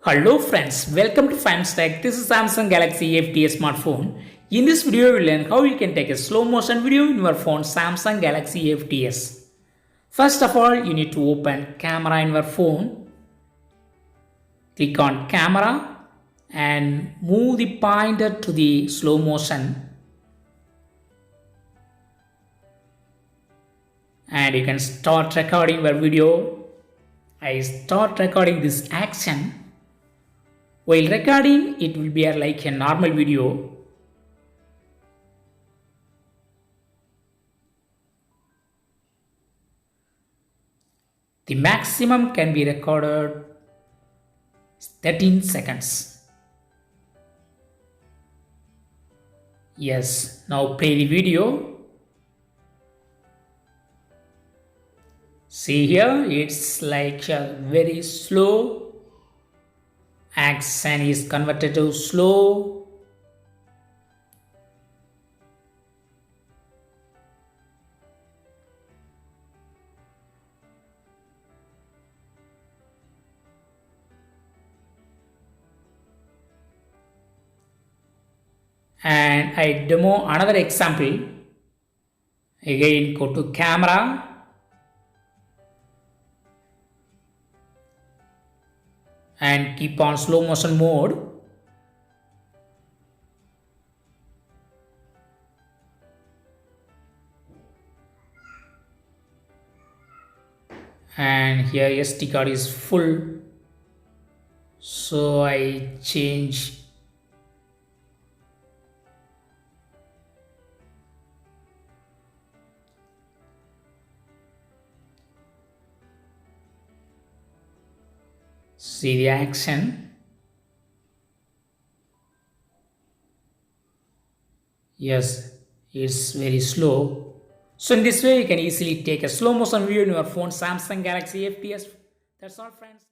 Hello friends, welcome to Fans Tech. This is Samsung Galaxy A50s smartphone. In this video, we'll learn how you can take a slow motion video in your phone Samsung Galaxy A50s. First of all, you need to open camera in your phone. Click on camera and move the pointer to the slow motion. And you can start recording your video. I start recording this action. While recording, it will be like a normal video. The maximum can be recorded 13 seconds. Yes, now play the video. See here, it's like a very slow. Action is converted to slow. And I demo another example. Again, go to camera. And keep on slow motion mode. And here SD card is full, so I change see the action. Yes, it's very slow. So in this way, you can easily take a slow motion video in your phone Samsung Galaxy A50s. That's all friends.